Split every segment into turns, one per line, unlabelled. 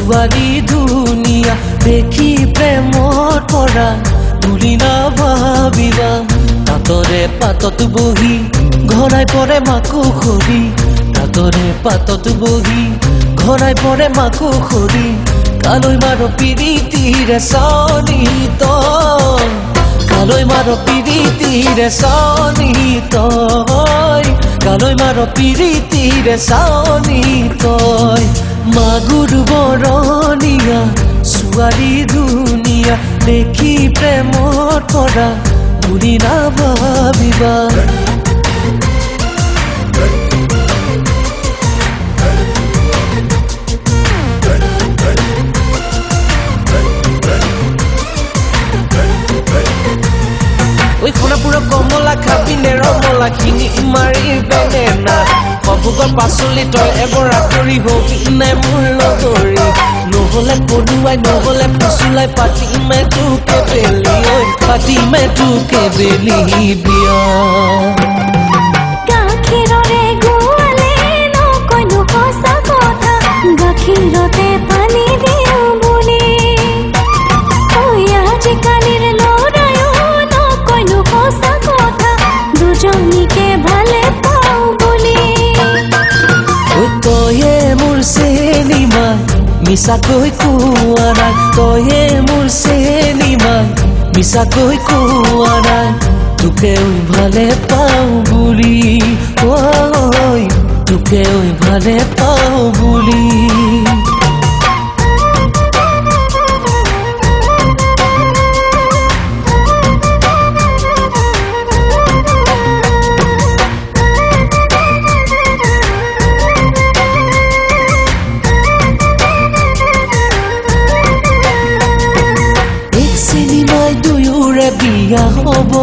ছোৱালী ধুনীয়া দেখি প্ৰেমত পৰা বুলি নাভাবিবা তাতৰে পাতত বহি ঘৰাই পৰে মাকো খৰি তাতৰে পাতত বহি ঘৰাই পৰে মাকো খৰি কালৈ মাৰ পিৰিতিৰে চানি তই কালৈ মাৰ পিৰিতিৰে চানি তই কালৈ মাৰ পিৰিতিৰে চানি তই মাগুৰ বৰণীয়া ছোৱালী ধুনীয়া দেখি প্ৰেমত পৰা বুলি নাভাবিবা ওই খনাপুৰৰ কমলা খাবিনে ৰমলাখিনি মাৰি বেঙেনা কবুকৰ পাচলি তই এবৰা কৰি হবি নাই মোৰ লগৰী নহ'লে পদুৱাই নহ'লে ফুচুলাই পাতিমে তোকে বেলি ঐ পাতিমে তোকে বেলি বিয়া
গাখীৰৰে গোৱালে নকৈনো সঁচা কথা গাখীৰতে পানী দিওঁ বুলি ঐ আজিকালিৰ ল'ৰায়ো নকৈনো সঁচা কথা দুজনীকে ভালে পাওঁ বুলি
ঐ তয়ে মোৰ চেনিমাই মিছাকৈ কোৱা নাই তয়ে মোৰ চেনিমাই মিছাকৈ কোৱা নাই তোকেও ভালে পাওঁ বুলি ঐ তোকেও ভালে পাওঁ বুলি বিয়া হ'ব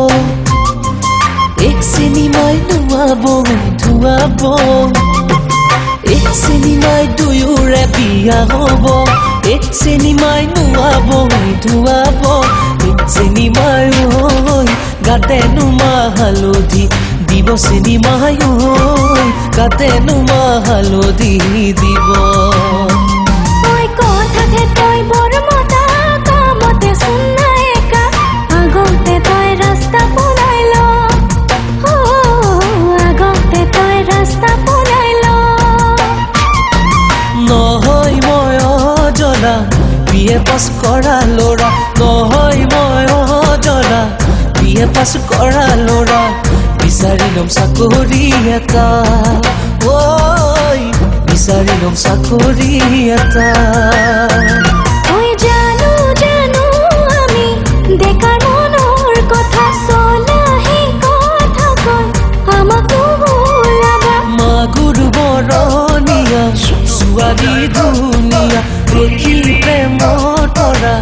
এক চিনেমাই ধুৱাব ধুৱাব এক চিনেমাই দুয়োৰে বিয়া হ'ব এক চিনেমাই ধুৱাব ধুৱাব এক চিনেমাই ঐ গাতে নুমা হালধি দিব চিনেমাই ঐ গাতে নুমা হালধি দিব
ঐ কথাতে তই বৰ মতা কামতে শুনা আগতে তই ৰাস্তা পলাই ল আগতে তই ৰাস্তা পলাই ল
নহয় মই অজনা বিয়ে পাছ কৰা ল'ৰা নহয় মই অজনা বিয়ে পাছ কৰা ল'ৰা বিচাৰি ল'ম চাকৰি এটা ঐ বিচাৰি ল'ম চাকৰি এটা
ঐ জানো জানো আমি ডেকাৰ মনৰ কথা চলাহি কথা কয় আমাকো ওলাবা
মাগুৰ বৰণীয়া ছোৱালী ধুনীয়া দেখি প্ৰেমত পৰা